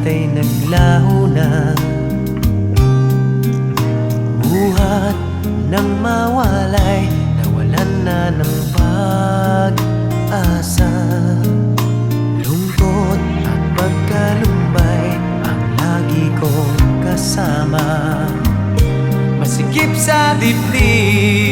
langit ay naglaho na. Buhat ng mawalay, nawalan na ng pag-asa. Lungkot at pagkalumbay ang lagi kong kasama. Masikip sa dibdib